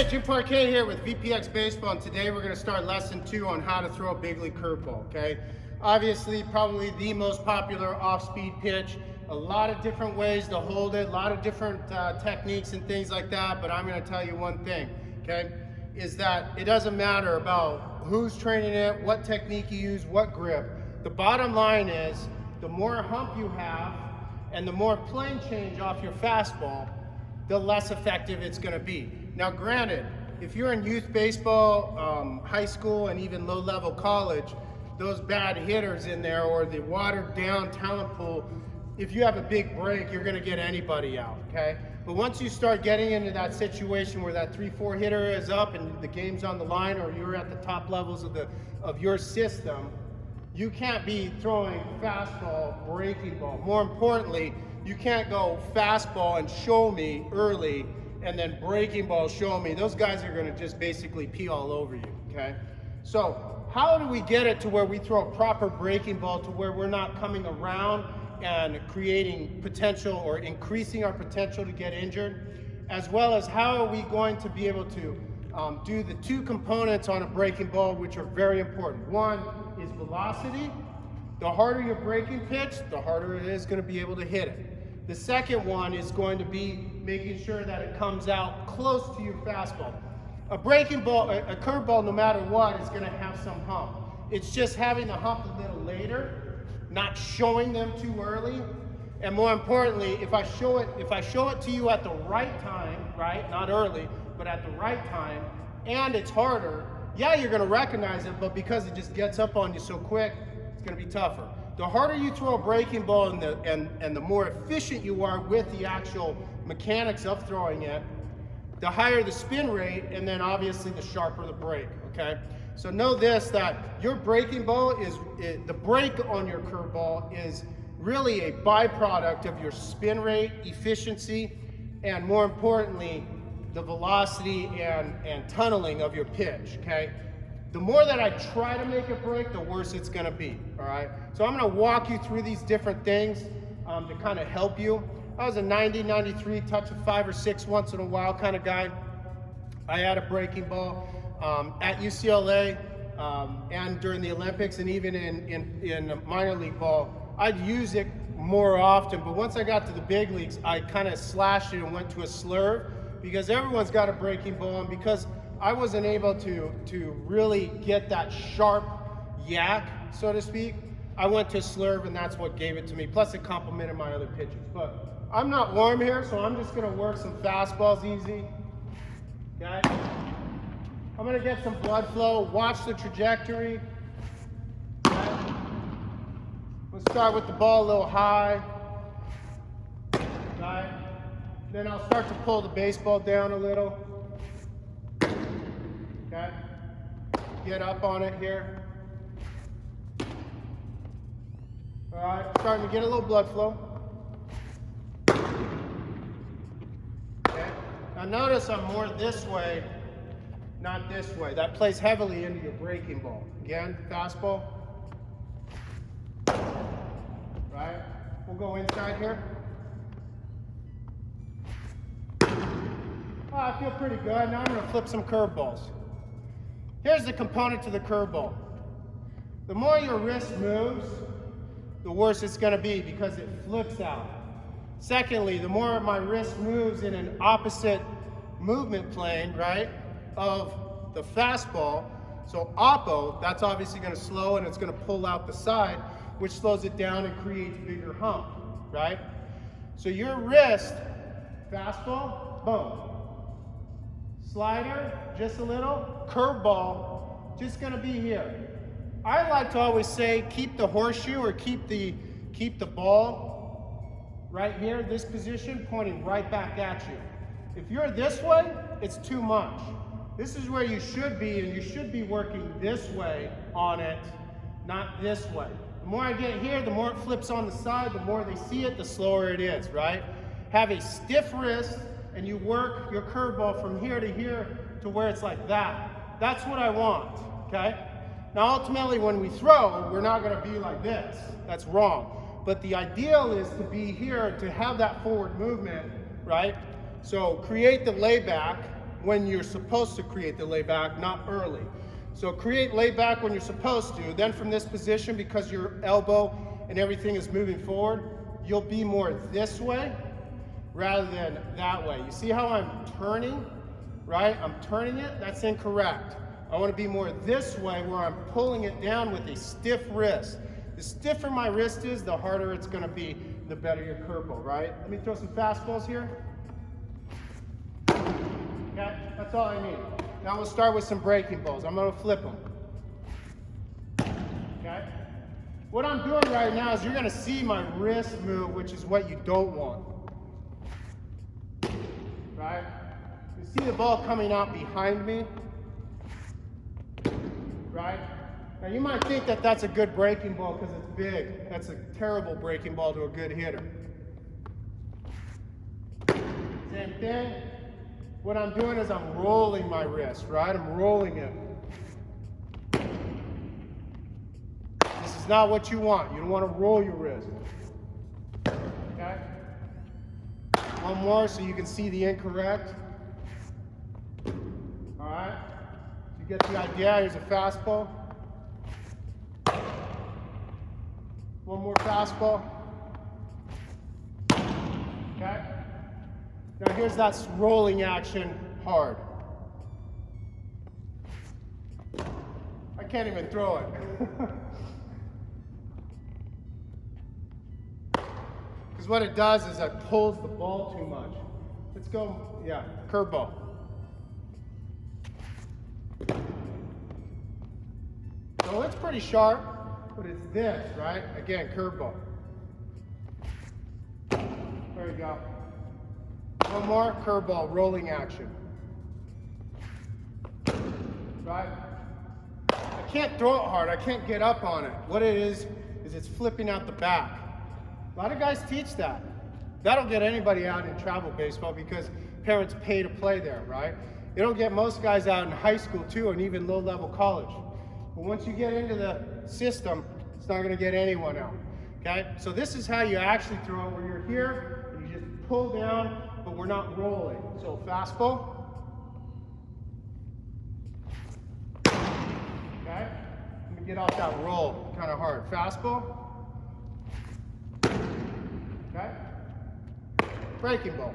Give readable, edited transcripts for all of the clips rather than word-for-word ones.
guys, Jim Parquet here with VPX Baseball, and today we're going to start lesson 2 on how to throw a big league curveball, okay? Obviously, probably the most popular off-speed pitch. A lot of different ways to hold it, a lot of different techniques and things like that, but I'm going to tell you one thing, okay? Is that it doesn't matter about who's training it, what technique you use, what grip. The bottom line is, the more hump you have and the more plane change off your fastball, the less effective it's going to be. Now granted, if you're in youth baseball, high school, and even low-level college, those bad hitters in there or the watered-down talent pool, if you have a big break, you're going to get anybody out, okay? But once you start getting into that situation where that 3-4 hitter is up and the game's on the line, or you're at the top levels of your system, you can't be throwing fastball, breaking ball. More importantly, you can't go fastball and show me early and then breaking ball show me. Those guys are going to just basically pee all over you, okay? So how do we get it to where we throw a proper breaking ball to where we're not coming around and creating potential or increasing our potential to get injured? As well as how are we going to be able to do the two components on a breaking ball, which are very important. One is velocity. The harder your breaking pitch, the harder it is going to be able to hit it. The second one is going to be making sure that it comes out close to your fastball. A breaking ball, a curveball, no matter what, is going to have some hump. It's just having the hump a little later, not showing them too early, and more importantly, if I show it to you at the right time, right, not early, but at the right time, and it's harder, yeah, you're going to recognize it, but because it just gets up on you so quick, it's going to be tougher. The harder you throw a breaking ball and the more efficient you are with the actual mechanics of throwing it, the higher the spin rate, and then obviously the sharper the break, okay? So know this, that your breaking ball the break on your curveball is really a byproduct of your spin rate, efficiency, and more importantly, the velocity and tunneling of your pitch, okay? The more that I try to make it break, the worse it's gonna be, all right? So I'm gonna walk you through these different things to kind of help you. I was a 90, 93, touch of 5 or 6 once in a while kind of guy. I had a breaking ball at UCLA and during the Olympics, and even in minor league ball. I'd use it more often, but once I got to the big leagues, I kind of slashed it and went to a slurve, because everyone's got a breaking ball, and because I wasn't able to really get that sharp yak, so to speak, I went to slurve, and that's what gave it to me. Plus it complemented my other pitches. But I'm not warm here, so I'm just gonna work some fastballs easy. Okay? I'm gonna get some blood flow, watch the trajectory. Okay? We'll start with the ball a little high. Okay? Then I'll start to pull the baseball down a little. Okay? Get up on it here. All right, starting to get a little blood flow. Okay? Now notice I'm more this way, not this way. That plays heavily into your breaking ball. Again, fastball. Right? We'll go inside here. Oh, I feel pretty good. Now I'm going to flip some curveballs. Here's the component to the curveball. The more your wrist moves, the worse it's going to be because it flips out. Secondly, the more my wrist moves in an opposite movement plane, right, of the fastball, so oppo, that's obviously going to slow and it's going to pull out the side, which slows it down and creates bigger hump, right? So your wrist, fastball, boom. Slider, just a little. Curveball, just gonna be here. I like to always say, keep the horseshoe or keep the ball right here, this position, pointing right back at you. If you're this way, it's too much. This is where you should be, and you should be working this way on it, not this way. The more I get here, the more it flips on the side, the more they see it, the slower it is, right? Have a stiff wrist, and you work your curveball from here to here to where it's like that. That's what I want, okay? Now ultimately when we throw, we're not gonna be like this. That's wrong. But the ideal is to be here, to have that forward movement, right? So create the layback, when you're supposed to create the layback, not early. So create layback when you're supposed to. Then from this position, because your elbow and everything is moving forward, you'll be more this way rather than that way. You see how I'm turning, right? I'm turning it, that's incorrect. I want to be more this way where I'm pulling it down with a stiff wrist. The stiffer my wrist is, the harder it's going to be, the better your curveball, right? Let me throw some fastballs here. Okay, that's all I need. Now we'll start with some breaking balls. I'm going to flip them. Okay? What I'm doing right now is you're going to see my wrist move, which is what you don't want. Right? You see the ball coming out behind me. Right? Now you might think that that's a good breaking ball because it's big. That's a terrible breaking ball to a good hitter. Same thing. What I'm doing is I'm rolling my wrist, right? I'm rolling it. This is not what you want. You don't want to roll your wrist. Okay? One more so you can see the incorrect. All right? You get the idea. Here's a fastball. One more fastball. Okay? Now here's that rolling action hard. I can't even throw it. Because what it does is it pulls the ball too much. Let's go, yeah, curveball. So it's pretty sharp, but it's this, right? Again, curveball. There you go. One more, curveball, rolling action. Right? I can't throw it hard, I can't get up on it. What it is it's flipping out the back. A lot of guys teach that. That'll get anybody out in travel baseball because parents pay to play there, right? It'll get most guys out in high school too, and even low-level college. But once you get into the system, it's not gonna get anyone out, okay? So this is how you actually throw it, where you're here, and you just pull down, but we're not rolling. So fastball. Okay? Let me get off that roll kind of hard. Fastball. Okay? Breaking ball.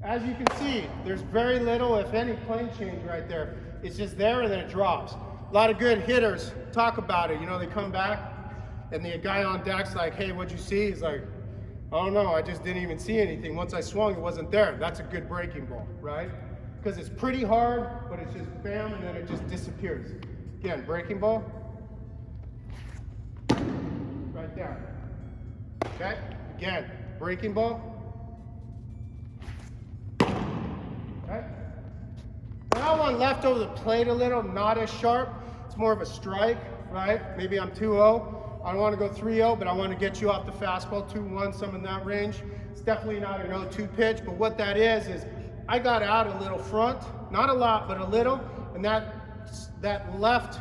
As you can see, there's very little, if any, plane change right there. It's just there and then it drops. A lot of good hitters talk about it. You know, they come back and the guy on deck's like, hey, what'd you see? He's like, I don't know, I just didn't even see anything. Once I swung, it wasn't there. That's a good breaking ball, right? Because it's pretty hard, but it's just bam, and then it just disappears. Again, breaking ball. Right there. Okay? Again, breaking ball. Okay? Now I want left over the plate a little, not as sharp. It's more of a strike, right? Maybe I'm 2-0. I don't want to go 3-0, but I want to get you off the fastball, 2-1, some in that range. It's definitely not an 0-2 pitch, but what that is I got out a little front, not a lot, but a little, and that left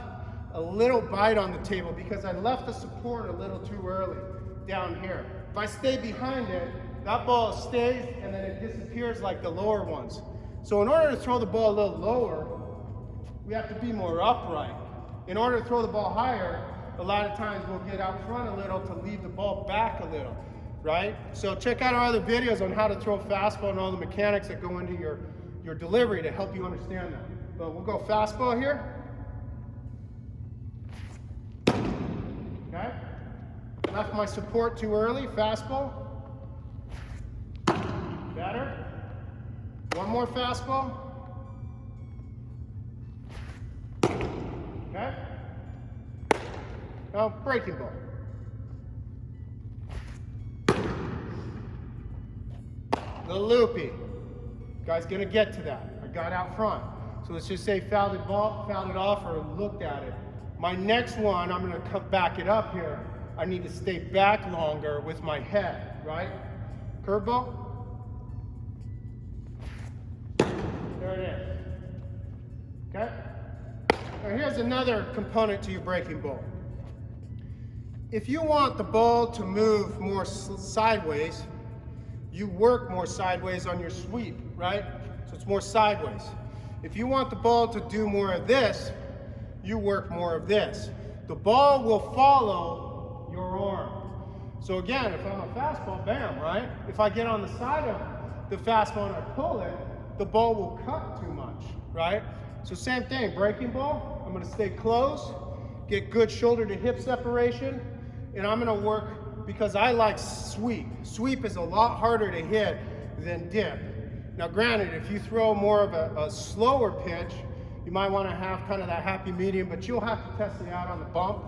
a little bite on the table because I left the support a little too early down here. If I stay behind it, that ball stays and then it disappears like the lower ones. So in order to throw the ball a little lower, we have to be more upright. In order to throw the ball higher, a lot of times we'll get out front a little to leave the ball back a little, right? So check out our other videos on how to throw fastball and all the mechanics that go into your delivery to help you understand that. But we'll go fastball here. Okay? Left my support too early, fastball. Better. One more fastball. Okay? Now, breaking ball. The loopy. Guy's gonna get to that. I got out front. So let's just say fouled it off or looked at it. My next one, I'm gonna back it up here. I need to stay back longer with my head, right? Curveball. There it is. Okay? Now here's another component to your breaking ball. If you want the ball to move more sideways, you work more sideways on your sweep, right? So it's more sideways. If you want the ball to do more of this, you work more of this. The ball will follow your arm. So again, if I'm a fastball, bam, right? If I get on the side of the fastball and I pull it, the ball will cut too much, right? So same thing, breaking ball, I'm gonna stay close, get good shoulder to hip separation, and I'm gonna work because I like sweep. Sweep is a lot harder to hit than dip. Now granted, if you throw more of a slower pitch, you might wanna have kind of that happy medium, but you'll have to test it out on the bump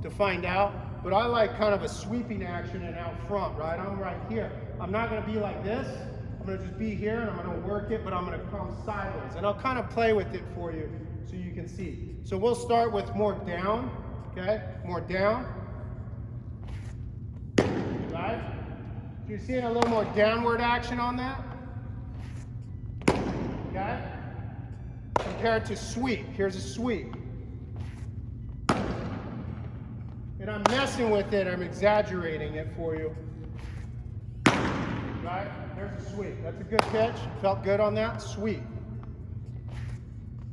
to find out. But I like kind of a sweeping action and out front, right? I'm right here. I'm not gonna be like this. I'm gonna just be here and I'm gonna work it, but I'm gonna come sideways. And I'll kind of play with it for you so you can see. So we'll start with more down, okay? More down, right? So you're seeing a little more downward action on that, okay? Compared to sweep. Here's a sweep. And I'm messing with it, I'm exaggerating it for you. Right? There's a sweep. That's a good pitch. Felt good on that. Sweep.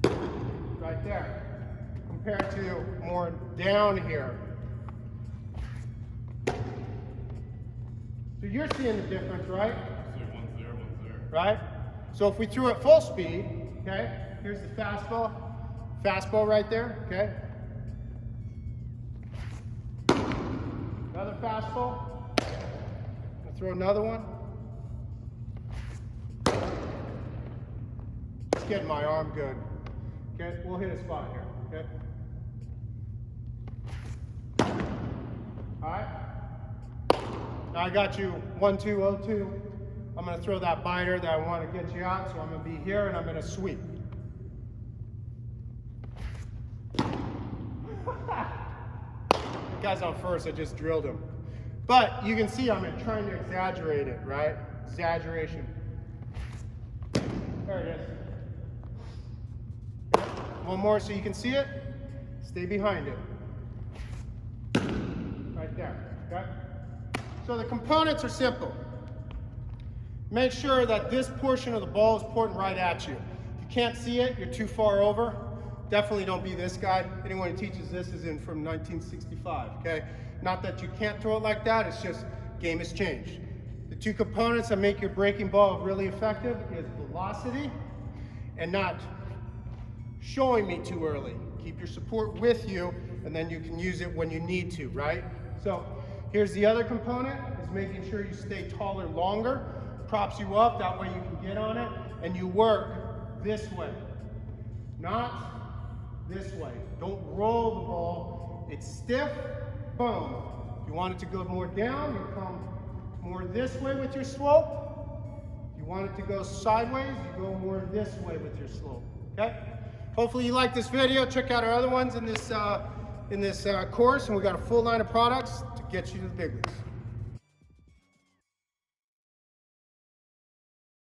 Right there. Compared to more down here. So you're seeing the difference, right? One's there. Right? So if we threw it full speed, okay, here's the fastball. Fastball right there, okay? Another fastball. I'll throw another one. Just getting my arm good. Okay, we'll hit a spot here. Okay. All right. Now I got you 1-2-0-2. I'm going to throw that biter that I want to get you out. So I'm going to be here and I'm going to sweep. The guy's on first, I just drilled him. But you can see I'm trying to exaggerate it, right? Exaggeration. There it is. One more so you can see it. Stay behind it. Right there, okay? So the components are simple. Make sure that this portion of the ball is pointing right at you. If you can't see it, you're too far over. Definitely don't be this guy. Anyone who teaches this is in from 1965, okay? Not that you can't throw it like that, it's just game has changed. The two components that make your breaking ball really effective is velocity and not showing me too early. Keep your support with you and then you can use it when you need to, right? So here's the other component, is making sure you stay taller longer, props you up, that way you can get on it, and you work this way, not this way. Don't roll the ball. It's stiff, boom. If you want it to go more down, you come more this way with your slope. If you want it to go sideways, you go more this way with your slope, okay? Hopefully you like this video. Check out our other ones in this course, and we got a full line of products to get you to the big leagues.